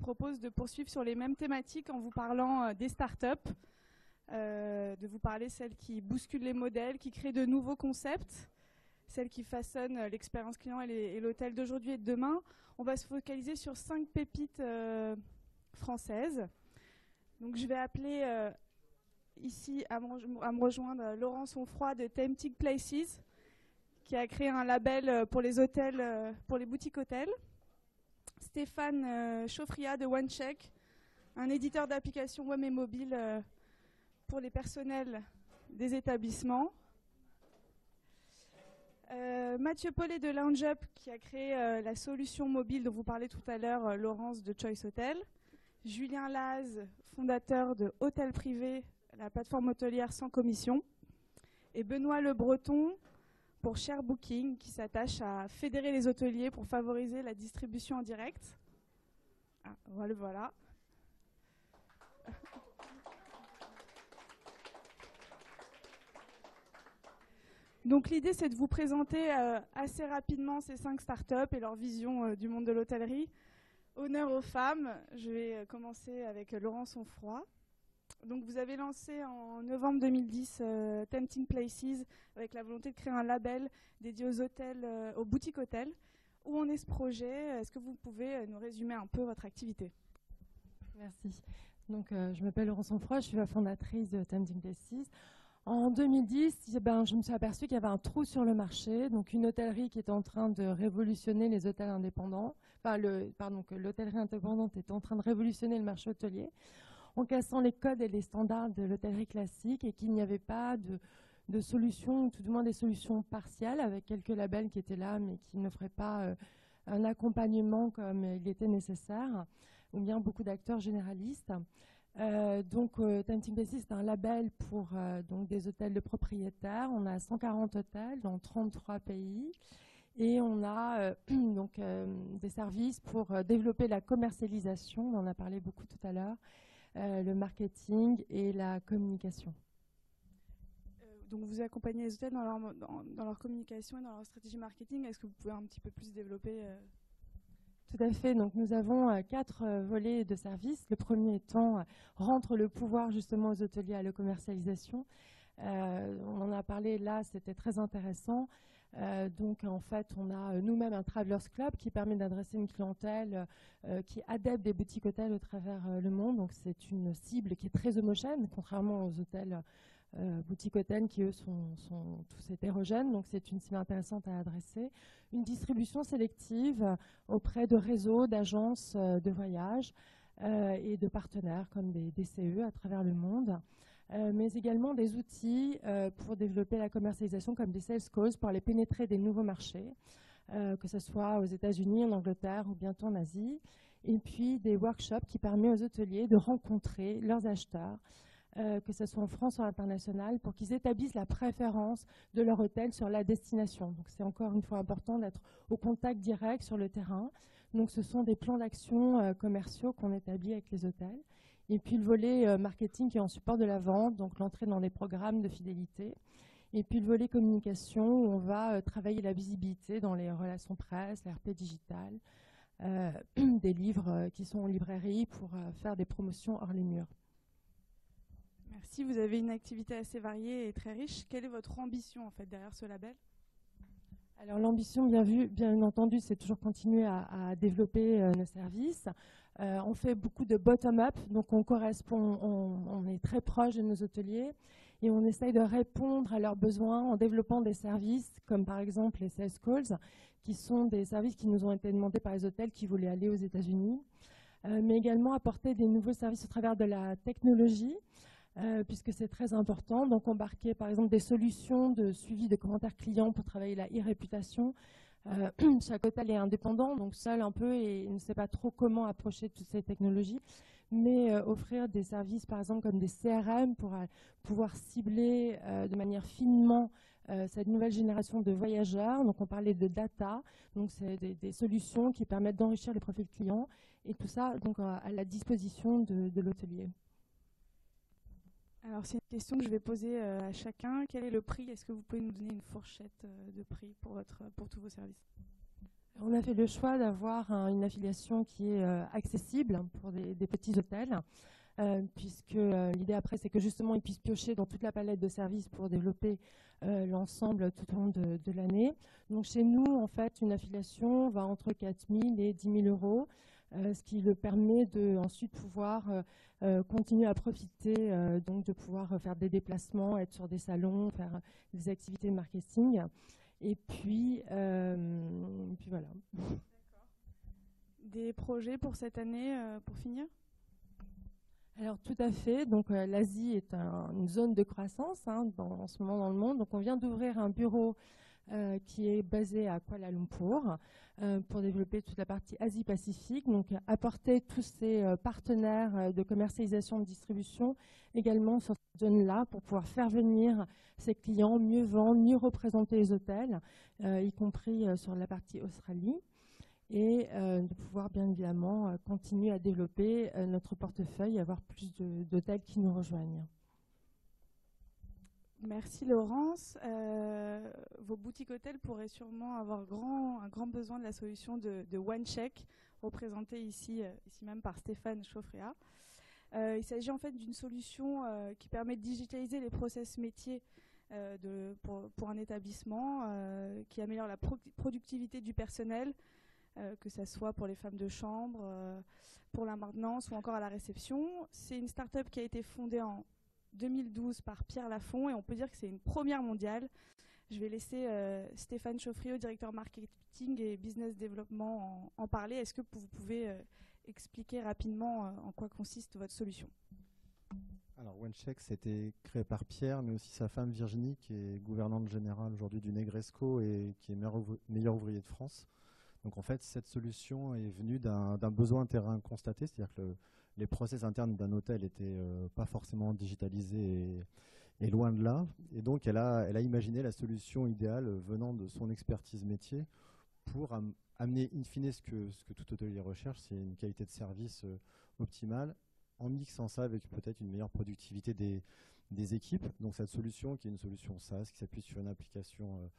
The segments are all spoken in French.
propose de poursuivre sur les mêmes thématiques en vous parlant des startups, de vous parler celles qui bousculent les modèles, qui créent de nouveaux concepts, celles qui façonnent l'expérience client et l'hôtel d'aujourd'hui et de demain. On va se focaliser sur 5 pépites françaises. Donc je vais appeler ici à me rejoindre Laurence Onfroy de Tempting Places, qui a créé un label pour les hôtels, pour les boutiques hôtels. Stéphane Chaufria de OneCheck, un éditeur d'applications web et mobile pour les personnels des établissements. Mathieu Paulet de LoungeUp, qui a créé la solution mobile dont vous parlez tout à l'heure, Laurence de Choice Hotel. Julien Laz, fondateur de Hôtel Privé, la plateforme hôtelière sans commission. Et Benoît Le Breton pour Share Booking, qui s'attache à fédérer les hôteliers pour favoriser la distribution en direct. Ah, voilà. Donc l'idée, c'est de vous présenter assez rapidement ces 5 startups et leur vision du monde de l'hôtellerie. Honneur aux femmes. Je vais commencer avec Laurence Onfroy. Donc vous avez lancé en novembre 2010 Tempting Places avec la volonté de créer un label dédié aux hôtels, aux boutiques hôtels. Où en est ce projet? Est-ce que vous pouvez nous résumer un peu votre activité? Merci. Donc je m'appelle Laurence Onfroy, je suis la fondatrice de Tempting Places. En 2010, je me suis aperçue qu'il y avait un trou sur le marché, donc une hôtellerie qui était en train de révolutionner les hôtels indépendants, que l'hôtellerie indépendante était en train de révolutionner le marché hôtelier, en cassant les codes et les standards de l'hôtellerie classique, et qu'il n'y avait pas de solutions, ou tout du moins des solutions partielles, avec quelques labels qui étaient là, mais qui n'offraient pas un accompagnement comme il était nécessaire, ou bien beaucoup d'acteurs généralistes. Tempting Places, c'est un label pour donc des hôtels de propriétaires. On a 140 hôtels dans 33 pays. Et on a des services pour développer la commercialisation, on en a parlé beaucoup tout à l'heure, le marketing et la communication. Donc vous accompagnez les hôtels dans leur communication et dans leur stratégie marketing. Est-ce que vous pouvez un petit peu plus développer Tout à fait. Donc nous avons 4 volets de services. Le premier étant rendre le pouvoir justement aux hôteliers à la commercialisation. On en a parlé là, c'était très intéressant. Donc en fait, on a nous-mêmes un Travelers Club qui permet d'adresser une clientèle qui est adepte des boutiques hôtels au travers le monde. Donc c'est une cible qui est très homogène, contrairement aux hôtels boutiques hôtels qui eux sont tous hétérogènes. Donc c'est une cible intéressante à adresser. Une distribution sélective auprès de réseaux, d'agences de voyage et de partenaires comme des DCE à travers le monde. Mais également des outils pour développer la commercialisation comme des sales calls pour aller pénétrer des nouveaux marchés, que ce soit aux États-Unis, en Angleterre ou bientôt en Asie. Et puis des workshops qui permettent aux hôteliers de rencontrer leurs acheteurs, que ce soit en France ou à l'international, pour qu'ils établissent la préférence de leur hôtel sur la destination. Donc c'est encore une fois important d'être au contact direct sur le terrain. Donc ce sont des plans d'action commerciaux qu'on établit avec les hôtels. Et puis le volet marketing qui est en support de la vente, donc l'entrée dans des programmes de fidélité. Et puis le volet communication où on va travailler la visibilité dans les relations presse, l'RP digital, des livres qui sont en librairie pour faire des promotions hors les murs. Merci, vous avez une activité assez variée et très riche. Quelle est votre ambition en fait derrière ce label? Alors l'ambition, bien entendu, c'est toujours continuer à développer nos services. On fait beaucoup de bottom-up, donc on est très proche de nos hôteliers et on essaye de répondre à leurs besoins en développant des services comme par exemple les sales calls, qui sont des services qui nous ont été demandés par les hôtels qui voulaient aller aux États-Unis, mais également apporter des nouveaux services au travers de la technologie. Puisque c'est très important. Donc embarquer par exemple des solutions de suivi de commentaires clients pour travailler la e-réputation. Chaque hôtel est indépendant, donc seul un peu et ne sait pas trop comment approcher toutes ces technologies, mais offrir des services par exemple comme des CRM pour pouvoir cibler de manière finement cette nouvelle génération de voyageurs. Donc on parlait de data, donc c'est des solutions qui permettent d'enrichir les profils clients et tout ça donc à la disposition de l'hôtelier. Alors c'est une question que je vais poser à chacun. Quel est le prix? Est-ce que vous pouvez nous donner une fourchette de prix pour tous vos services? On a fait le choix d'avoir une affiliation qui est accessible pour des petits hôtels, puisque l'idée après, c'est que justement, ils puissent piocher dans toute la palette de services pour développer l'ensemble tout au long de l'année. Donc chez nous, en fait, une affiliation va entre 4 000 et 10 000 euros, ce qui le permet de ensuite pouvoir continuer à profiter, donc de pouvoir faire des déplacements, être sur des salons, faire des activités marketing. Et puis voilà. Des projets pour cette année, pour finir? Alors tout à fait. Donc l'Asie est une zone de croissance en ce moment dans le monde. Donc on vient d'ouvrir un bureau qui est basé à Kuala Lumpur pour développer toute la partie Asie-Pacifique. Donc apporter tous ces partenaires de commercialisation, de distribution également sur cette zone-là pour pouvoir faire venir ses clients, mieux vendre, mieux représenter les hôtels, y compris sur la partie Australie. Et de pouvoir bien évidemment continuer à développer notre portefeuille et avoir plus d'hôtels qui nous rejoignent. Merci Laurence. Vos boutiques hôtels pourraient sûrement avoir un grand besoin de la solution de OneCheck, représentée ici même par Stéphane Chaufréa. Il s'agit en fait d'une solution qui permet de digitaliser les process métiers pour un établissement, qui améliore la productivité du personnel, que ce soit pour les femmes de chambre, pour la maintenance ou encore à la réception. C'est une start-up qui a été fondée en 2012 par Pierre Lafont et on peut dire que c'est une première mondiale. Je vais laisser Stéphane Chaufriot, directeur marketing et business développement, en parler. Est-ce que vous pouvez expliquer rapidement en quoi consiste votre solution? Alors OneCheck, c'était créé par Pierre, mais aussi sa femme Virginie, qui est gouvernante générale aujourd'hui du Negresco et qui est meilleur ouvrier de France. Donc en fait, cette solution est venue d'un besoin terrain constaté, c'est-à-dire que les process internes d'un hôtel n'étaient pas forcément digitalisés et loin de là. Et donc elle a imaginé la solution idéale venant de son expertise métier pour amener in fine ce que tout hôtelier recherche, c'est une qualité de service optimale, en mixant ça avec peut-être une meilleure productivité des équipes. Donc cette solution qui est une solution SaaS qui s'appuie sur une application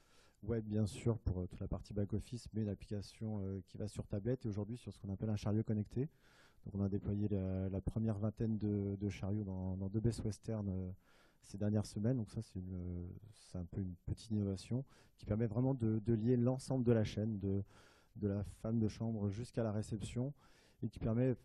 web bien sûr pour toute la partie back-office, mais une application qui va sur tablette et aujourd'hui sur ce qu'on appelle un chariot connecté. Donc on a déployé la première vingtaine de chariots dans 2 Best Western ces dernières semaines. Donc ça c'est un peu une petite innovation qui permet vraiment de lier l'ensemble de la chaîne, de la femme de chambre jusqu'à la réception, et qui permet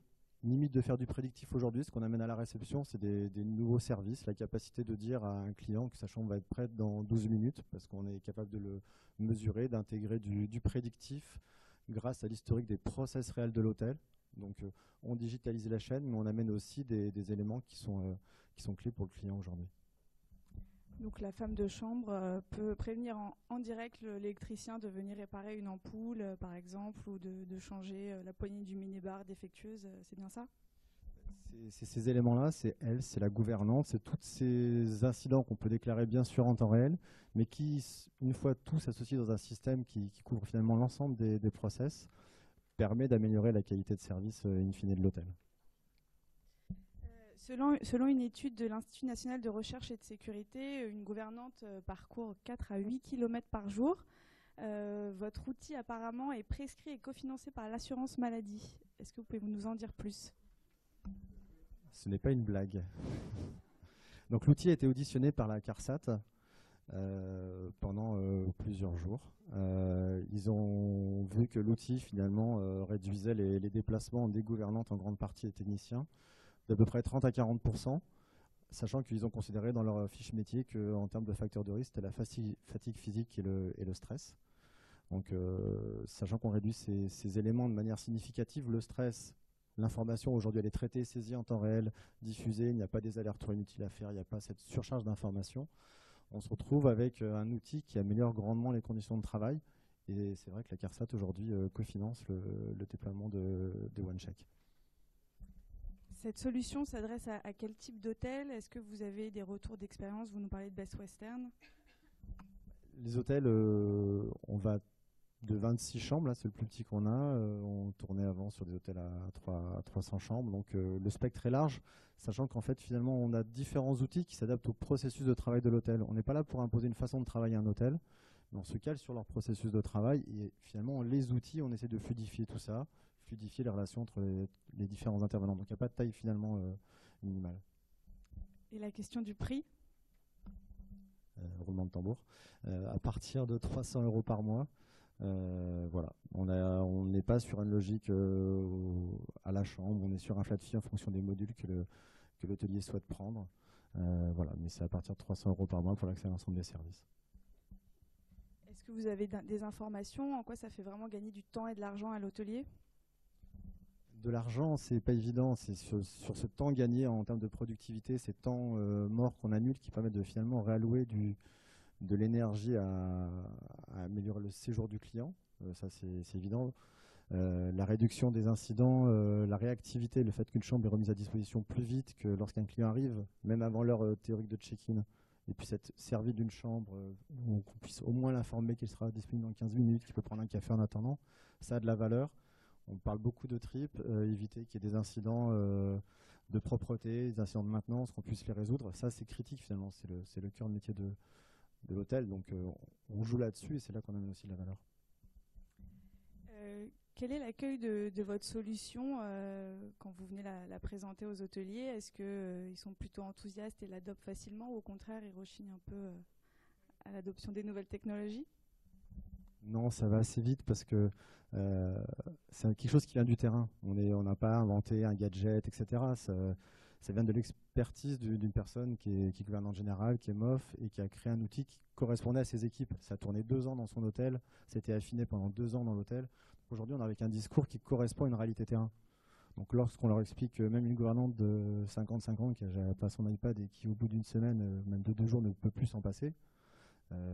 limite de faire du prédictif aujourd'hui. Ce qu'on amène à la réception, c'est des nouveaux services, la capacité de dire à un client que sa chambre va être prête dans 12 minutes, parce qu'on est capable de le mesurer, d'intégrer du prédictif grâce à l'historique des process réels de l'hôtel. Donc on digitalise la chaîne, mais on amène aussi des éléments qui sont clés pour le client aujourd'hui. Donc la femme de chambre peut prévenir en direct l'électricien de venir réparer une ampoule, par exemple, ou de changer la poignée du minibar défectueuse. C'est bien ça? C'est ces éléments-là, c'est la gouvernance, c'est tous ces incidents qu'on peut déclarer bien sûr en temps réel, mais qui, une fois tous associés dans un système qui couvre finalement l'ensemble des process, permet d'améliorer la qualité de service in fine de l'hôtel. Selon une étude de l'Institut national de recherche et de sécurité, une gouvernante parcourt 4 à 8 km par jour. Votre outil apparemment est prescrit et cofinancé par l'assurance maladie. Est-ce que vous pouvez nous en dire plus? Ce n'est pas une blague. Donc l'outil a été auditionné par la CARSAT pendant plusieurs jours. Ils ont vu que l'outil finalement réduisait les déplacements des gouvernantes, en grande partie et techniciens, d'à peu près 30 à 40%, sachant qu'ils ont considéré dans leur fiche métier qu'en termes de facteurs de risque, c'était la fatigue physique et le stress. Donc, sachant qu'on réduit ces éléments de manière significative, le stress, l'information aujourd'hui elle est traitée, saisie en temps réel, diffusée, il n'y a pas des allers-retours inutiles à faire, il n'y a pas cette surcharge d'informations. On se retrouve avec un outil qui améliore grandement les conditions de travail. Et c'est vrai que la CARSAT aujourd'hui cofinance le déploiement de OneCheck. Cette solution s'adresse à quel type d'hôtel? Est-ce que vous avez des retours d'expérience? Vous nous parlez de Best Western. Les hôtels, on va de 26 chambres, là c'est le plus petit qu'on a. On tournait avant sur des hôtels à 300 chambres. Donc le spectre est large, sachant qu'en fait finalement on a différents outils qui s'adaptent au processus de travail de l'hôtel. On n'est pas là pour imposer une façon de travailler un hôtel, Mais on se cale sur leur processus de travail et finalement, les outils, on essaie de fluidifier tout ça, fluidifier les relations entre les différents intervenants. Donc il n'y a pas de taille finalement minimale. Et la question du prix? Roulement de tambour. À partir de 300 € par mois, voilà. On n'est pas sur une logique à la chambre, on est sur un flat fee en fonction des modules que l'hôtelier souhaite prendre. Voilà. Mais c'est à partir de 300 € par mois pour l'accès à l'ensemble des services. Est-ce que vous avez des informations en quoi ça fait vraiment gagner du temps et de l'argent à l'hôtelier? De l'argent, c'est pas évident. C'est sur ce temps gagné en termes de productivité, ces temps morts qu'on annule qui permettent de finalement réallouer de l'énergie à améliorer le séjour du client. Ça, c'est évident. La réduction des incidents, la réactivité, le fait qu'une chambre est remise à disposition plus vite que lorsqu'un client arrive, même avant l'heure théorique de check-in, et puisse être servi d'une chambre, qu'on puisse au moins l'informer qu'il sera disponible dans 15 minutes, qu'il peut prendre un café en attendant, ça a de la valeur. On parle beaucoup de trip, éviter qu'il y ait des incidents de propreté, des incidents de maintenance, qu'on puisse les résoudre. Ça, c'est critique finalement, c'est le cœur de métier de l'hôtel. Donc on joue là-dessus et c'est là qu'on amène aussi de la valeur. Quel est l'accueil de votre solution quand vous venez la présenter aux hôteliers? Est-ce qu'ils sont plutôt enthousiastes et l'adoptent facilement ou au contraire ils rechignent un peu à l'adoption des nouvelles technologies? Non, ça va assez vite parce que c'est quelque chose qui vient du terrain. On n'a pas inventé un gadget, etc. Ça vient de l'expertise d'une personne qui est gouvernante générale, qui est MOF et qui a créé un outil qui correspondait à ses équipes. Ça a tourné 2 ans dans son hôtel, c'était affiné pendant 2 ans dans l'hôtel. Aujourd'hui, on est avec un discours qui correspond à une réalité terrain. Donc lorsqu'on leur explique que même une gouvernante de 55 ans qui n'a pas son iPad et qui au bout d'une semaine, même de 2 jours, ne peut plus s'en passer,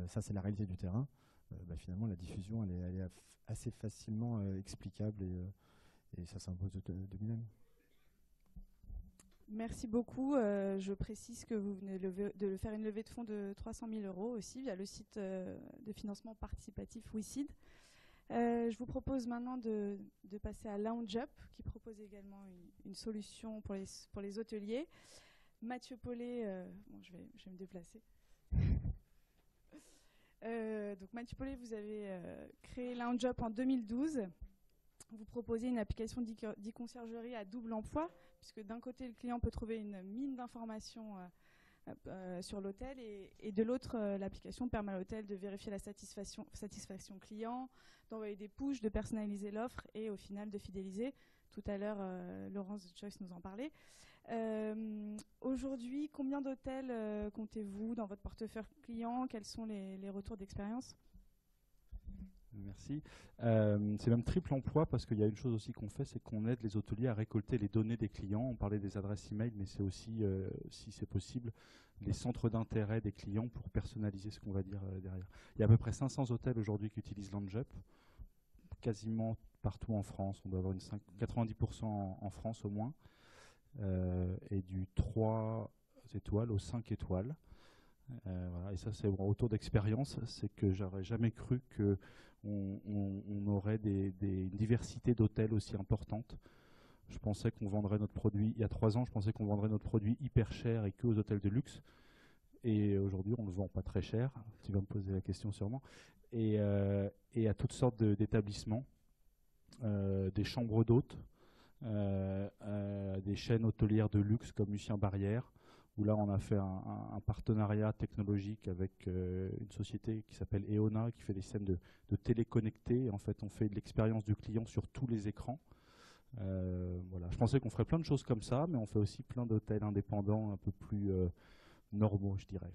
ça c'est la réalité du terrain. Finalement la diffusion elle est assez facilement explicable et ça s'impose de lui-même. Merci beaucoup. Je précise que vous venez de faire une levée de fonds de 300 000 € aussi via le site de financement participatif WeSeed. Je vous propose maintenant de passer à LoungeUp qui propose également une solution pour les hôteliers. Mathieu Paulet, je vais me déplacer. Donc Mathieu Paulet, vous avez créé LoungeUp en 2012. Vous proposez une application d'e-conciergerie à double emploi, puisque d'un côté, le client peut trouver une mine d'informations sur l'hôtel et de l'autre, l'application permet à l'hôtel de vérifier la satisfaction client, d'envoyer des pushs, de personnaliser l'offre et au final de fidéliser. Tout à l'heure, Laurence de Choice nous en parlait. Aujourd'hui, combien d'hôtels comptez-vous dans votre portefeuille client? Quels sont les retours d'expérience? Merci. C'est même triple emploi parce qu'il y a une chose aussi qu'on fait, c'est qu'on aide les hôteliers à récolter les données des clients. On parlait des adresses email, mais c'est aussi, si c'est possible, les centres d'intérêt des clients pour personnaliser ce qu'on va dire derrière. Il y a à peu près 500 hôtels aujourd'hui qui utilisent LoungeUp, quasiment partout en France. On doit avoir 90% en France au moins, et du 3 étoiles au 5 étoiles. Voilà. Et ça, c'est mon retour d'expérience, c'est que j'aurais jamais cru qu'on aurait une diversité d'hôtels aussi importante. Je pensais qu'on vendrait notre produit, il y a 3 ans, je pensais qu'on vendrait notre produit hyper cher et que aux hôtels de luxe. Et aujourd'hui, on ne le vend pas très cher. Tu vas me poser la question sûrement. Et à toutes sortes d'établissements, des chambres d'hôtes, des chaînes hôtelières de luxe comme Lucien Barrière, où là on a fait un partenariat technologique avec une société qui s'appelle Eona, qui fait des systèmes de téléconnectés. En fait, on fait de l'expérience du client sur tous les écrans. Voilà. Je pensais qu'on ferait plein de choses comme ça, mais on fait aussi plein d'hôtels indépendants un peu plus normaux, je dirais.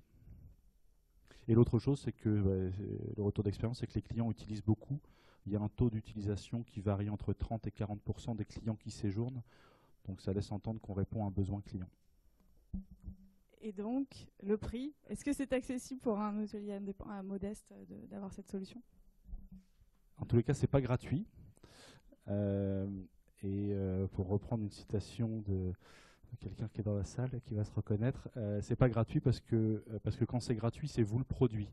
Et l'autre chose, c'est que le retour d'expérience, c'est que les clients utilisent beaucoup. Il y a un taux d'utilisation qui varie entre 30 et 40% des clients qui séjournent. Donc ça laisse entendre qu'on répond à un besoin client. Et donc, le prix, est-ce que c'est accessible pour un hôtelier modeste d'avoir cette solution? En tous les cas, ce n'est pas gratuit. Pour reprendre une citation de quelqu'un qui est dans la salle et qui va se reconnaître, c'est pas gratuit parce que quand c'est gratuit, c'est vous le produit.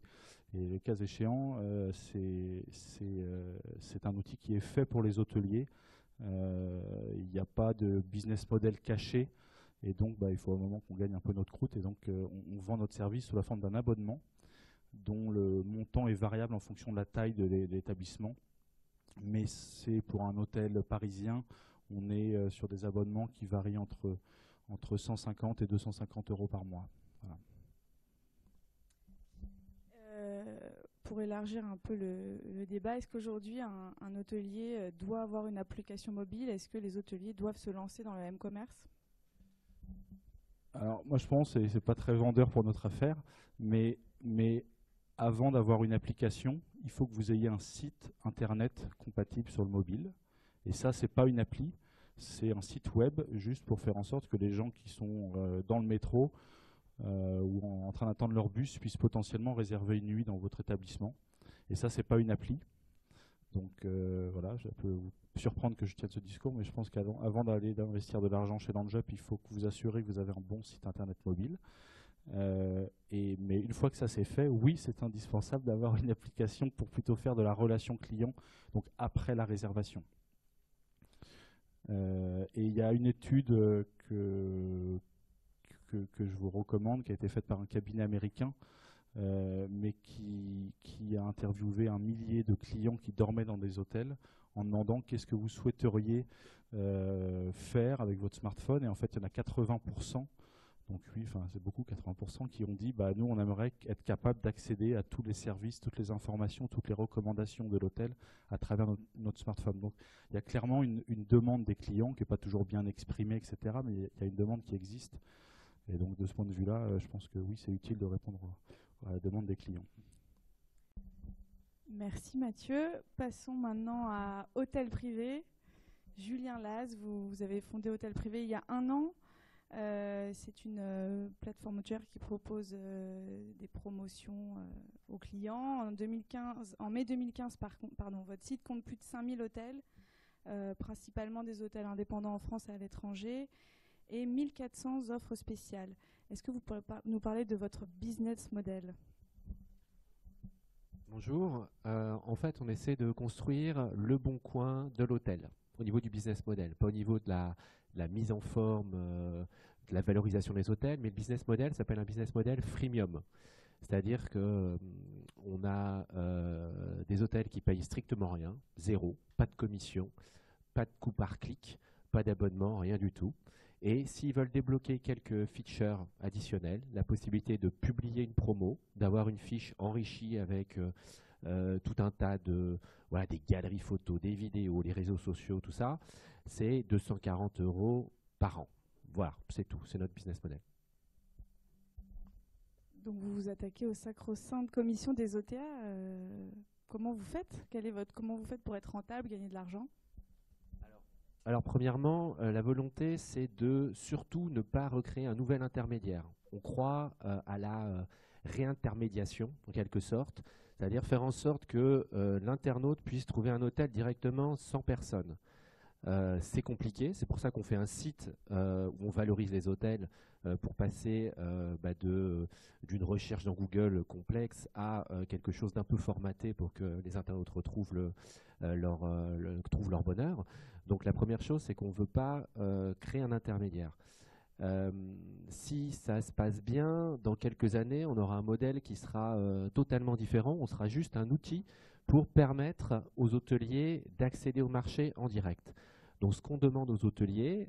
Et le cas échéant, c'est un outil qui est fait pour les hôteliers. Il n'y a pas de business model caché. Et donc, il faut un moment qu'on gagne un peu notre croûte. Et donc, on vend notre service sous la forme d'un abonnement dont le montant est variable en fonction de la taille de l'établissement. Mais c'est pour un hôtel parisien, on est sur des abonnements qui varient entre 150 et 250 € par mois. Voilà. Pour élargir un peu le débat, est-ce qu'aujourd'hui un hôtelier doit avoir une application mobile? Est-ce que les hôteliers doivent se lancer dans le m-commerce? Alors moi je pense, et c'est pas très vendeur pour notre affaire, mais avant d'avoir une application, il faut que vous ayez un site internet compatible sur le mobile. Et ça, c'est pas une appli, c'est un site web juste pour faire en sorte que les gens qui sont dans le métro ou en train d'attendre leur bus puissent potentiellement réserver une nuit dans votre établissement. Et ça, c'est pas une appli. Donc voilà, je peux vous surprendre que je tienne ce discours, mais je pense qu'avant d'aller d'investir de l'argent chez Landjup, il faut que vous assurez que vous avez un bon site internet mobile. Mais une fois que ça c'est fait, oui, c'est indispensable d'avoir une application pour plutôt faire de la relation client, donc après la réservation. Et il y a une étude que je vous recommande, qui a été faite par un cabinet américain, mais qui a interviewé 1 millier de clients qui dormaient dans des hôtels en demandant qu'est-ce que vous souhaiteriez faire avec votre smartphone. Et en fait, il y en a 80%, donc oui, c'est beaucoup, 80%, qui ont dit nous, on aimerait être capable d'accéder à tous les services, toutes les informations, toutes les recommandations de l'hôtel à travers notre smartphone. Donc il y a clairement une demande des clients qui n'est pas toujours bien exprimée, etc., mais il y a une demande qui existe. Et donc de ce point de vue-là, je pense que oui, c'est utile de répondre à la demande des clients. Merci Mathieu. Passons maintenant à Hôtel Privé. Julien Laz, vous avez fondé Hôtel Privé il y a 1 an. C'est une plateforme hôtelière qui propose des promotions aux clients. En mai 2015, votre site compte plus de 5000 hôtels, principalement des hôtels indépendants en France et à l'étranger, et 1400 offres spéciales. Est-ce que vous pourriez nous parler de votre business model? Bonjour. En fait, on essaie de construire le bon coin de l'hôtel au niveau du business model, pas au niveau de la mise en forme, de la valorisation des hôtels, mais le business model s'appelle un business model freemium. C'est-à-dire qu'on a des hôtels qui payent strictement rien, 0, pas de commission, pas de coût par clic, pas d'abonnement, rien du tout. Et s'ils veulent débloquer quelques features additionnels, la possibilité de publier une promo, d'avoir une fiche enrichie avec tout un tas de des galeries photos, des vidéos, les réseaux sociaux, tout ça, c'est 240 € par an. Voilà, c'est tout, c'est notre business model. Donc vous vous attaquez aux sacro-saintes commissions des OTA. Comment vous faites? Comment vous faites pour être rentable, gagner de l'argent? Alors premièrement, la volonté, c'est de surtout ne pas recréer un nouvel intermédiaire. On croit à la réintermédiation, en quelque sorte, c'est-à-dire faire en sorte que l'internaute puisse trouver un hôtel directement sans personne. C'est compliqué, c'est pour ça qu'on fait un site où on valorise les hôtels pour passer d'une recherche dans Google complexe à quelque chose d'un peu formaté pour que les internautes retrouvent trouvent leur bonheur. Donc la première chose, c'est qu'on ne veut pas créer un intermédiaire. Si ça se passe bien, dans quelques années, on aura un modèle qui sera totalement différent. On sera juste un outil pour permettre aux hôteliers d'accéder au marché en direct. Donc ce qu'on demande aux hôteliers,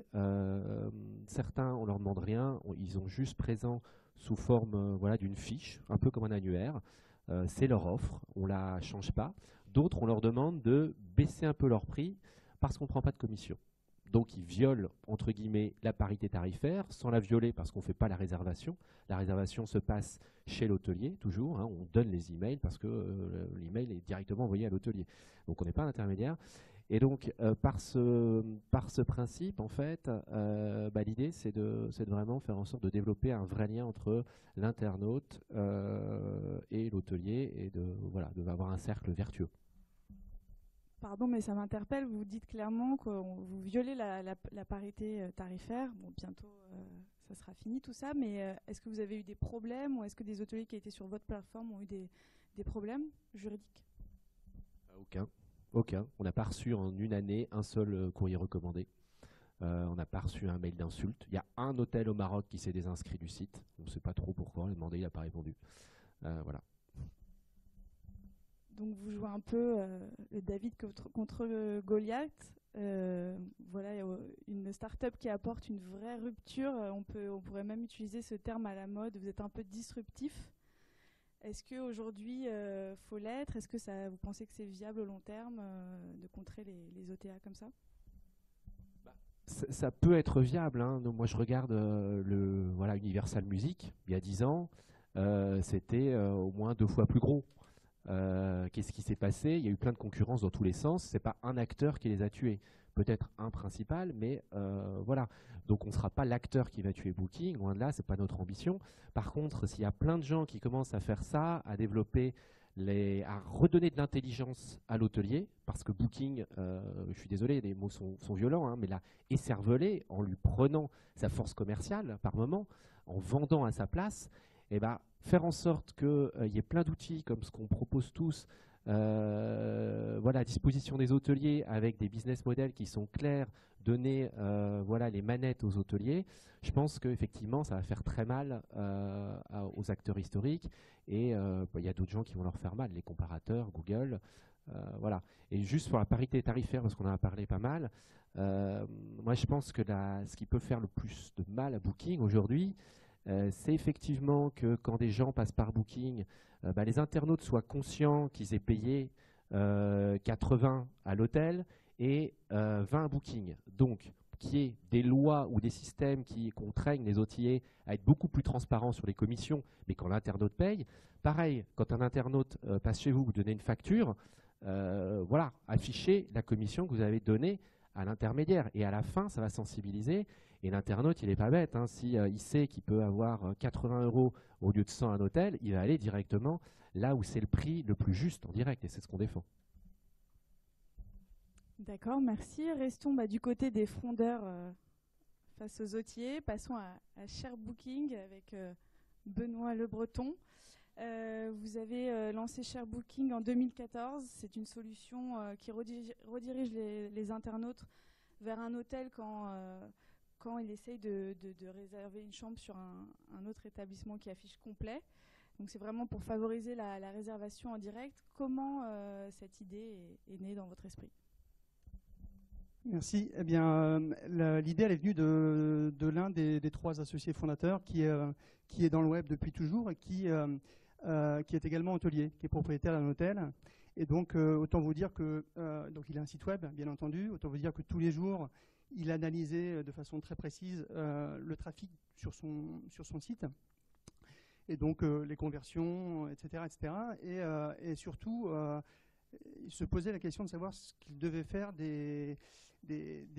certains on leur demande rien, ils ont juste présent sous forme d'une fiche, un peu comme un annuaire. C'est leur offre, on ne la change pas. D'autres, on leur demande de baisser un peu leur prix parce qu'on ne prend pas de commission. Donc ils violent, entre guillemets, la parité tarifaire, sans la violer parce qu'on ne fait pas la réservation. La réservation se passe chez l'hôtelier, toujours. On donne les emails parce que l'email est directement envoyé à l'hôtelier. Donc on n'est pas un intermédiaire. Et donc par ce principe, en fait, l'idée c'est de vraiment faire en sorte de développer un vrai lien entre l'internaute et l'hôtelier et de avoir un cercle vertueux. Pardon, mais ça m'interpelle. Vous dites clairement que vous violez la parité tarifaire. Bon, bientôt, ça sera fini tout ça. Mais est-ce que vous avez eu des problèmes ou est-ce que des hôteliers qui étaient sur votre plateforme ont eu des problèmes juridiques? Aucun. On n'a pas reçu en 1 année un seul courrier recommandé. On n'a pas reçu un mail d'insulte. Il y a un hôtel au Maroc qui s'est désinscrit du site. On ne sait pas trop pourquoi. On l'a demandé, il n'a pas répondu. Voilà. Donc vous jouez un peu le David contre Goliath. Voilà, une start-up qui apporte une vraie rupture. On pourrait même utiliser ce terme à la mode. Vous êtes un peu disruptif. Est-ce qu'aujourd'hui, faut l'être? Est-ce que vous pensez que c'est viable au long terme de contrer les OTA comme ça? Ça peut être viable. Hein. Donc, moi, je regarde Universal Music, il y a 10 ans. C'était au moins 2 fois plus gros. Qu'est-ce qui s'est passé? Il y a eu plein de concurrence dans tous les sens. Ce n'est pas un acteur qui les a tués. Peut-être un principal, mais voilà. Donc on ne sera pas l'acteur qui va tuer Booking, loin de là, ce n'est pas notre ambition. Par contre, s'il y a plein de gens qui commencent à faire ça, à développer, à redonner de l'intelligence à l'hôtelier, parce que Booking, je suis désolé, les mots sont violents, hein, mais l'a écervelé en lui prenant sa force commerciale par moment, en vendant à sa place, et faire en sorte qu'il y ait plein d'outils comme ce qu'on propose tous, à disposition des hôteliers avec des business models qui sont clairs, donner les manettes aux hôteliers. Je pense qu'effectivement, ça va faire très mal aux acteurs historiques et il y a d'autres gens qui vont leur faire mal, les comparateurs, Google. Voilà. Et juste pour la parité tarifaire, parce qu'on en a parlé pas mal, moi je pense que ce qui peut faire le plus de mal à Booking aujourd'hui, c'est effectivement que quand des gens passent par Booking, les internautes soient conscients qu'ils aient payé 80 à l'hôtel et 20 à Booking. Donc, qu'il y ait des lois ou des systèmes qui contraignent les hôteliers à être beaucoup plus transparents sur les commissions, mais quand l'internaute paye. Pareil, quand un internaute passe chez vous, vous donnez une facture, affichez la commission que vous avez donnée à l'intermédiaire. Et à la fin, ça va sensibiliser. Et l'internaute, il n'est pas bête. Hein. Si il sait qu'il peut avoir 80 € au lieu de 100 à un hôtel, il va aller directement là où c'est le prix le plus juste en direct. Et c'est ce qu'on défend. D'accord, merci. Restons du côté des frondeurs face aux hôteliers. Passons à Share Booking avec Benoît Le Breton. Vous avez lancé Share Booking en 2014. C'est une solution qui redirige les internautes vers un hôtel quand il essaye de réserver une chambre sur un autre établissement qui affiche complet. Donc c'est vraiment pour favoriser la réservation en direct. Comment cette idée est née dans votre esprit? Merci. Eh bien, l'idée elle est venue de l'un des 3 associés fondateurs qui est dans le web depuis toujours et qui est également hôtelier, qui est propriétaire d'un hôtel. Et donc, autant vous dire que donc il a un site web, bien entendu. Autant vous dire que tous les jours, il analysait de façon très précise le trafic sur son site. Et donc, les conversions, etc. Et surtout, il se posait la question de savoir ce qu'il devait faire des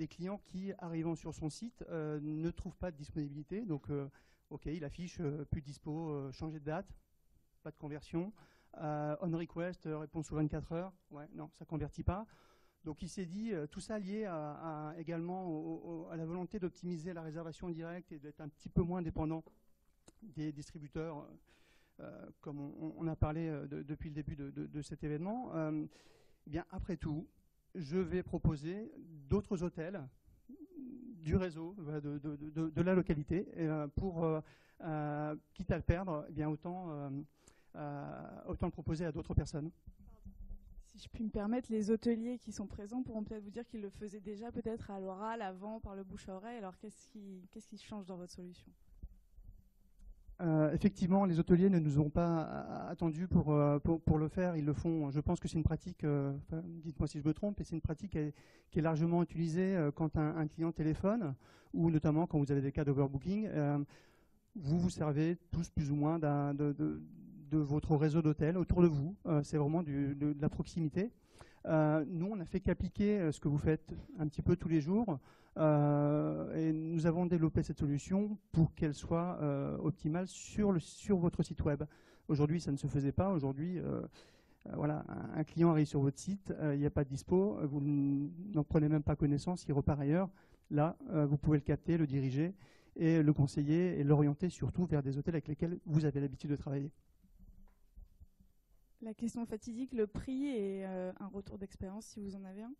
clients qui, arrivant sur son site, ne trouvent pas de disponibilité. Donc, OK, il affiche plus de dispo, changer de date, pas de conversion. On request, réponse sous 24 heures. Ouais, non, ça ne convertit pas. Donc, il s'est dit, tout ça lié également à la volonté d'optimiser la réservation en direct et d'être un petit peu moins dépendant des distributeurs, comme on a parlé depuis le début de cet événement. Bien, après tout, je vais proposer d'autres hôtels du réseau, de la localité, pour, quitte à le perdre, eh bien autant le proposer à d'autres personnes. Si je puis me permettre, les hôteliers qui sont présents pourront peut-être vous dire qu'ils le faisaient déjà peut-être à l'oral, avant, par le bouche à oreille. Alors qu'est-ce qui change dans votre solution? Effectivement, les hôteliers ne nous ont pas attendus pour le faire. Ils le font. Je pense que c'est une pratique, dites-moi si je me trompe, et c'est une pratique qui est largement utilisée quand un client téléphone, ou notamment quand vous avez des cas d'overbooking. Vous vous servez tous plus ou moins de votre réseau d'hôtels autour de vous. C'est vraiment de la proximité. Nous, on n'a fait qu'appliquer ce que vous faites un petit peu tous les jours. Et nous avons développé cette solution pour qu'elle soit optimale sur votre site web. Aujourd'hui, ça ne se faisait pas. Aujourd'hui, un client arrive sur votre site, il n'y a pas de dispo, vous n'en prenez même pas connaissance, il repart ailleurs. Là, vous pouvez le capter, le diriger et le conseiller et l'orienter surtout vers des hôtels avec lesquels vous avez l'habitude de travailler. La question fatidique, le prix et un retour d'expérience si vous en avez un.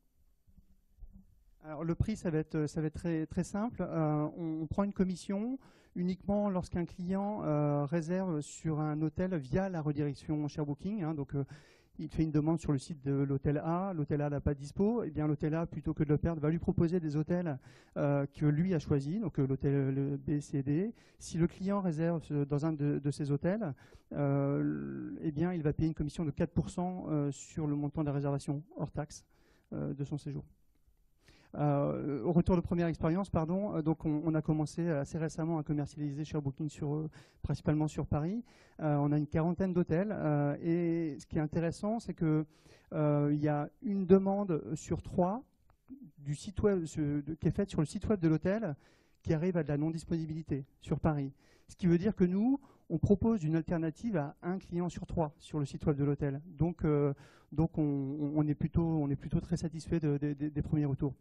Alors le prix, ça va être très, très simple. On prend une commission uniquement lorsqu'un client réserve sur un hôtel via la redirection Share Booking. Donc il fait une demande sur le site de l'hôtel A, l'hôtel A n'a pas de dispo, et bien l'hôtel A, plutôt que de le perdre, va lui proposer des hôtels que lui a choisis, donc l'hôtel B, C, D. Si le client réserve dans un de ces hôtels, eh bien il va payer une commission de 4% sur le montant de la réservation hors taxe de son séjour. Au retour de première expérience, donc on a commencé assez récemment à commercialiser ShareBooking principalement sur Paris. On a une 40aine d'hôtels et ce qui est intéressant, c'est que il y a une demande sur 3 du site web qui est faite sur le site web de l'hôtel qui arrive à de la non-disponibilité sur Paris. Ce qui veut dire que nous, on propose une alternative à un client sur 3 sur le site web de l'hôtel. Donc on est plutôt très satisfait des premiers retours.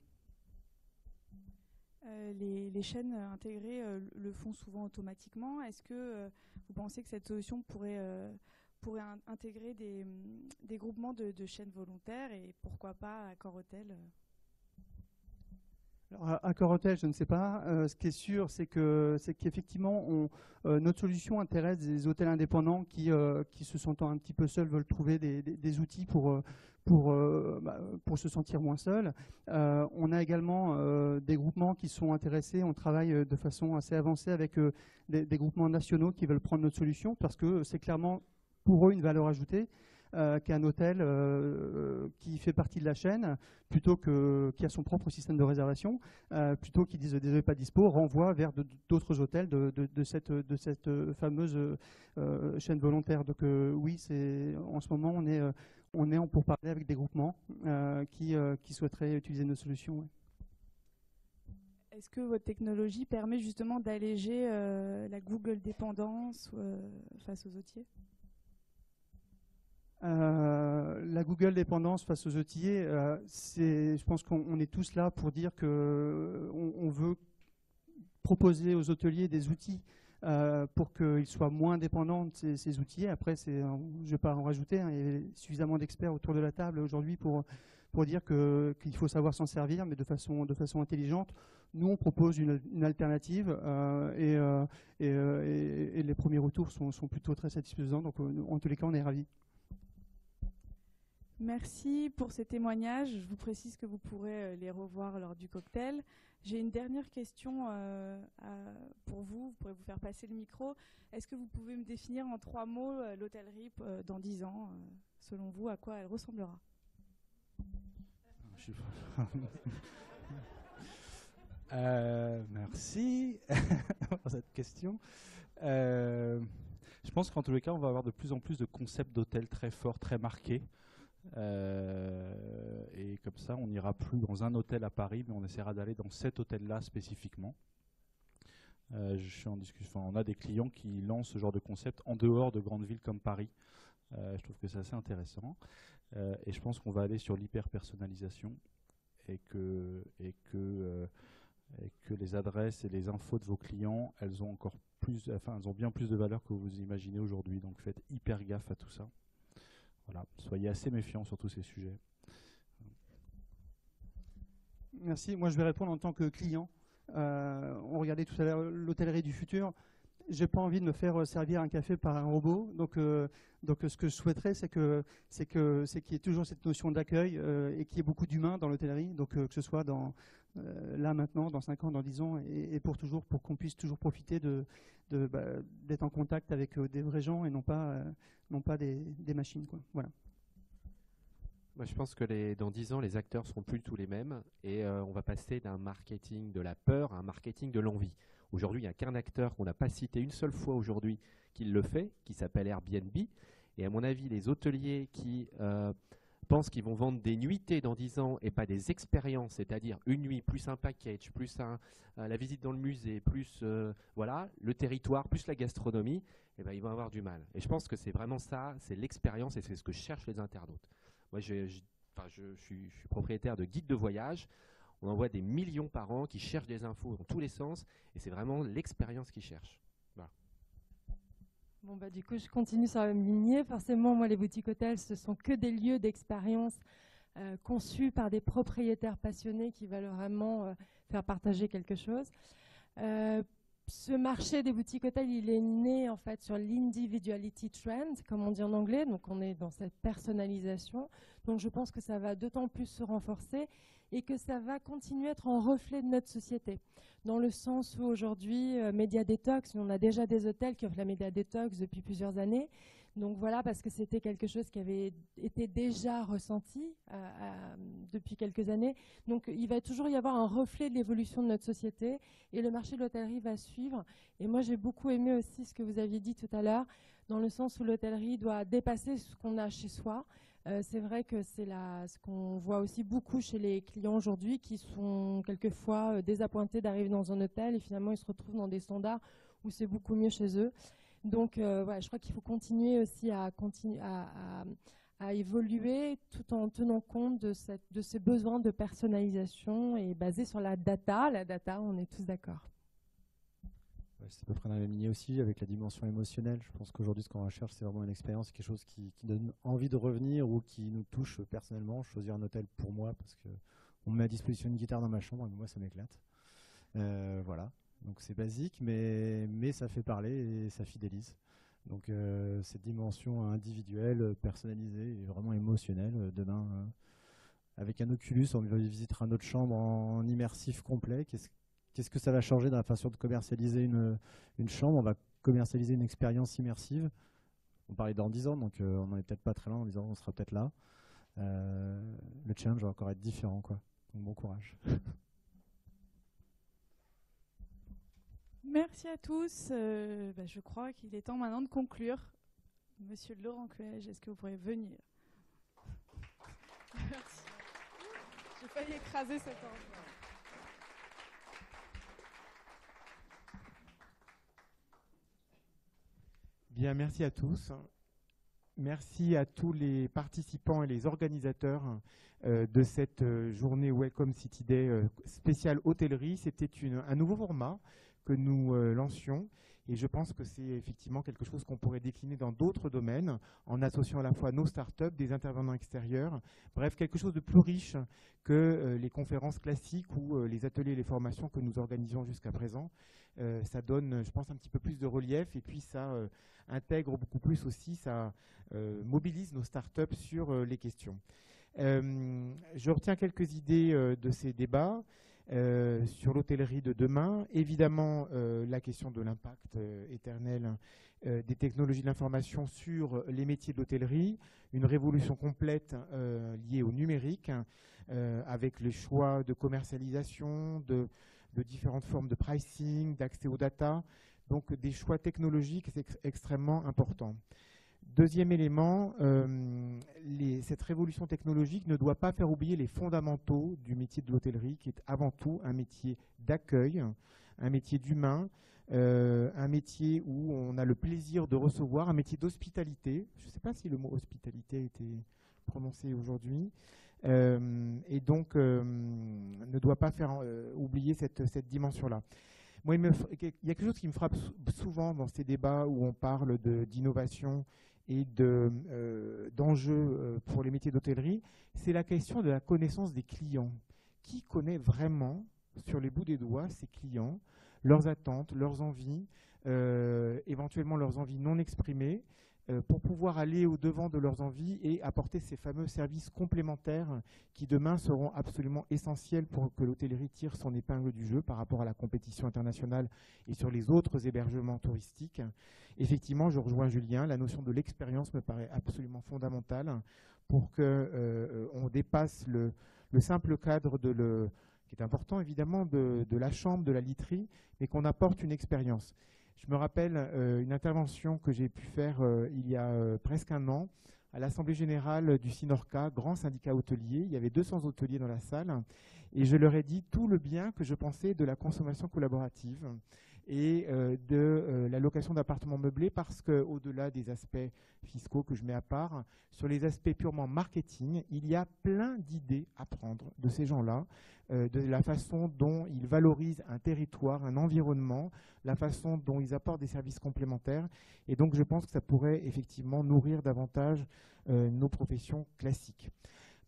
Les chaînes intégrées le font souvent automatiquement. Est-ce que vous pensez que cette solution pourrait intégrer des groupements de chaînes volontaires et pourquoi pas Accor Hotel? Alors, Accor Hotel, je ne sais pas. Ce qui est sûr, c'est qu'effectivement, notre solution intéresse des hôtels indépendants qui se sentant un petit peu seuls, veulent trouver des outils pour se sentir moins seuls. On a également des groupements qui sont intéressés. On travaille de façon assez avancée avec des groupements nationaux qui veulent prendre notre solution parce que c'est clairement pour eux une valeur ajoutée. Qu'un hôtel qui fait partie de la chaîne, qui a son propre système de réservation, plutôt qu'ils disent désolé pas dispo, renvoie vers d'autres hôtels de cette fameuse chaîne volontaire. Donc oui, en ce moment on est en pourparlers avec des groupements qui souhaiteraient utiliser nos solutions. Ouais. Est-ce que votre technologie permet justement d'alléger la Google dépendance face aux hôteliers? La Google dépendance face aux hôteliers, je pense qu'on est tous là pour dire qu'on veut proposer aux hôteliers des outils pour qu'ils soient moins dépendants de ces outils. Après, je ne vais pas en rajouter, hein, il y a suffisamment d'experts autour de la table aujourd'hui pour dire qu'il faut savoir s'en servir, mais de façon intelligente. Nous, on propose une alternative et les premiers retours sont plutôt très satisfaisants. Donc, en tous les cas, on est ravis. Merci pour ces témoignages. Je vous précise que vous pourrez les revoir lors du cocktail. J'ai une dernière question pour vous. Vous pourrez vous faire passer le micro. Est-ce que vous pouvez me définir en 3 mots l'hôtellerie dans 10 ans? Selon vous, à quoi elle ressemblera? Merci pour cette question. Je pense qu'en tous les cas, on va avoir de plus en plus de concepts d'hôtels très forts, très marqués. Et comme ça, on n'ira plus dans un hôtel à Paris, mais on essaiera d'aller dans cet hôtel-là spécifiquement. Je suis en discussion. On a des clients qui lancent ce genre de concept en dehors de grandes villes comme Paris. Je trouve que c'est assez intéressant. Et je pense qu'on va aller sur l'hyper-personnalisation et que les adresses et les infos de vos clients, elles ont bien plus de valeur que vous imaginez aujourd'hui. Donc faites hyper gaffe à tout ça. Voilà, soyez assez méfiants sur tous ces sujets. Merci. Moi, je vais répondre en tant que client. On regardait tout à l'heure l'hôtellerie du futur. J'ai pas envie de me faire servir un café par un robot. Donc ce que je souhaiterais, c'est qu'il y ait toujours cette notion d'accueil et qu'il y ait beaucoup d'humains dans l'hôtellerie. Donc que ce soit là maintenant, dans 5 ans, dans 10 ans, et pour qu'on puisse toujours profiter d'être en contact avec des vrais gens et non pas des machines, quoi. Voilà. Moi, je pense que dans 10 ans, les acteurs seront plus tous les mêmes et on va passer d'un marketing de la peur à un marketing de l'envie. Aujourd'hui, il n'y a qu'un acteur qu'on n'a pas cité une seule fois aujourd'hui qui le fait, qui s'appelle Airbnb. Et à mon avis, les hôteliers qui pensent qu'ils vont vendre des nuitées dans 10 ans et pas des expériences, c'est-à-dire une nuit plus un package, plus la visite dans le musée, plus le territoire, plus la gastronomie, eh ben, ils vont avoir du mal. Et je pense que c'est vraiment ça, c'est l'expérience et c'est ce que cherchent les internautes. Moi, je suis propriétaire de guides de voyage. On envoie des millions par an qui cherchent des infos dans tous les sens et c'est vraiment l'expérience qu'ils cherchent. Voilà. Bon, du coup, je continue sur la même lignée. Forcément, moi, les boutiques hôtels, ce sont que des lieux d'expérience conçus par des propriétaires passionnés qui veulent vraiment faire partager quelque chose. ce marché des boutiques hôtels, il est né en fait sur l'individuality trend, comme on dit en anglais. Donc on est dans cette personnalisation. Donc je pense que ça va d'autant plus se renforcer et que ça va continuer à être un reflet de notre société. Dans le sens où aujourd'hui, Média Détox, on a déjà des hôtels qui offrent la Média Détox depuis plusieurs années. Donc voilà, parce que c'était quelque chose qui avait été déjà ressenti depuis quelques années. Donc il va toujours y avoir un reflet de l'évolution de notre société et le marché de l'hôtellerie va suivre. Et moi j'ai beaucoup aimé aussi ce que vous aviez dit tout à l'heure, dans le sens où l'hôtellerie doit dépasser ce qu'on a chez soi. C'est vrai que c'est ce qu'on voit aussi beaucoup chez les clients aujourd'hui qui sont quelquefois désappointés d'arriver dans un hôtel et finalement ils se retrouvent dans des standards où c'est beaucoup mieux chez eux. Donc ouais, je crois qu'il faut continuer aussi à évoluer tout en tenant compte de ces besoins de personnalisation et basé sur la data. La data, on est tous d'accord. Ouais, c'est à peu près dans la même lignée aussi avec la dimension émotionnelle. Je pense qu'aujourd'hui, ce qu'on recherche, c'est vraiment une expérience, quelque chose qui donne envie de revenir ou qui nous touche personnellement. Choisir un hôtel pour moi parce qu'on me met à disposition une guitare dans ma chambre et moi, ça m'éclate. Voilà. Donc c'est basique, mais ça fait parler et ça fidélise. Donc cette dimension individuelle, personnalisée et vraiment émotionnelle, demain, avec un Oculus, on visitera notre chambre en immersif complet. Qu'est-ce que ça va changer dans la façon de commercialiser une chambre? On va commercialiser une expérience immersive. On parlait dans 10 ans, donc on n'en est peut-être pas très loin, dans 10 ans on sera peut-être là. Le challenge va encore être différent, quoi. Donc bon courage. Merci à tous. Je crois qu'il est temps maintenant de conclure. Monsieur Laurent Cuège, est-ce que vous pourrez venir? Merci. J'ai failli écraser cette enveloppe. Bien, merci à tous. Merci à tous les participants et les organisateurs de cette journée Welcome City Day spéciale hôtellerie. C'était un nouveau format que nous lancions et je pense que c'est effectivement quelque chose qu'on pourrait décliner dans d'autres domaines en associant à la fois nos startups, des intervenants extérieurs, bref, quelque chose de plus riche que les conférences classiques ou les ateliers et les formations que nous organisions jusqu'à présent. Ça donne, je pense, un petit peu plus de relief et puis ça intègre beaucoup plus aussi, ça mobilise nos startups sur les questions. Je retiens quelques idées de ces débats. Sur l'hôtellerie de demain, évidemment la question de l'impact éternel des technologies de l'information sur les métiers de l'hôtellerie, une révolution complète liée au numérique, avec les choix de commercialisation, de différentes formes de pricing, d'accès aux data, donc des choix technologiques extrêmement importants. Deuxième élément, cette révolution technologique ne doit pas faire oublier les fondamentaux du métier de l'hôtellerie, qui est avant tout un métier d'accueil, un métier d'humain, un métier où on a le plaisir de recevoir, un métier d'hospitalité. Je ne sais pas si le mot hospitalité a été prononcé aujourd'hui. Et donc, ne doit pas faire oublier cette dimension-là. Moi, il y a quelque chose qui me frappe souvent dans ces débats où on parle d'innovation et d'enjeux pour les métiers d'hôtellerie, c'est la question de la connaissance des clients. Qui connaît vraiment, sur les bouts des doigts, ses clients, leurs attentes, leurs envies, éventuellement leurs envies non exprimées, pour pouvoir aller au-devant de leurs envies et apporter ces fameux services complémentaires qui demain seront absolument essentiels pour que l'hôtellerie tire son épingle du jeu par rapport à la compétition internationale et sur les autres hébergements touristiques. Effectivement, je rejoins Julien, la notion de l'expérience me paraît absolument fondamentale pour qu'on dépasse le simple cadre qui est important évidemment de la chambre, de la literie, mais qu'on apporte une expérience. Je me rappelle une intervention que j'ai pu faire il y a presque un an à l'Assemblée Générale du Sinorca, grand syndicat hôtelier. Il y avait 200 hôteliers dans la salle et je leur ai dit tout le bien que je pensais de la consommation collaborative et de la location d'appartements meublés parce qu'au-delà des aspects fiscaux que je mets à part, sur les aspects purement marketing, il y a plein d'idées à prendre de ces gens-là, de la façon dont ils valorisent un territoire, un environnement, la façon dont ils apportent des services complémentaires. Et donc, je pense que ça pourrait effectivement nourrir davantage nos professions classiques.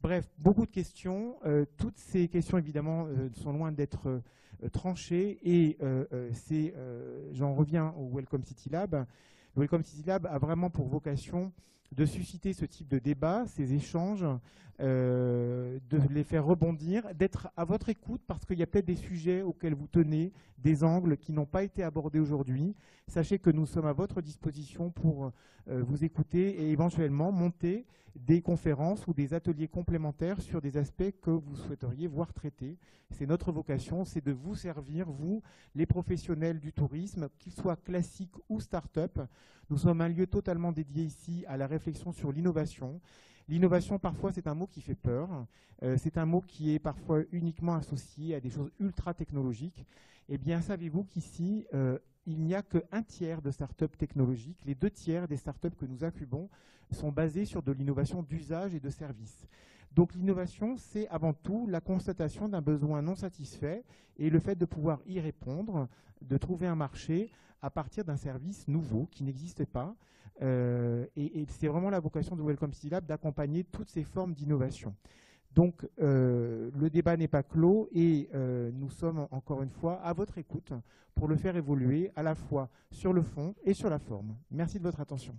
Bref, beaucoup de questions. Toutes ces questions, évidemment, sont loin d'être tranchées. Et j'en reviens au Welcome City Lab. Le Welcome City Lab a vraiment pour vocation de susciter ce type de débat, ces échanges, de les faire rebondir, d'être à votre écoute parce qu'il y a peut-être des sujets auxquels vous tenez, des angles qui n'ont pas été abordés aujourd'hui. Sachez que nous sommes à votre disposition pour vous écouter et éventuellement monter des conférences ou des ateliers complémentaires sur des aspects que vous souhaiteriez voir traités. C'est notre vocation, c'est de vous servir, vous, les professionnels du tourisme, qu'ils soient classiques ou start-up. Nous sommes un lieu totalement dédié ici à la réflexion sur l'innovation. L'innovation, parfois, c'est un mot qui fait peur. C'est un mot qui est parfois uniquement associé à des choses ultra technologiques. Eh bien, savez-vous qu'ici, il n'y a qu'un tiers de start-up technologiques. Les 2 tiers des start-up que nous incubons sont basés sur de l'innovation d'usage et de service. Donc l'innovation, c'est avant tout la constatation d'un besoin non satisfait et le fait de pouvoir y répondre, de trouver un marché à partir d'un service nouveau qui n'existait pas. Et c'est vraiment la vocation de Welcome City Lab d'accompagner toutes ces formes d'innovation. Donc le débat n'est pas clos et nous sommes encore une fois à votre écoute pour le faire évoluer à la fois sur le fond et sur la forme. Merci de votre attention.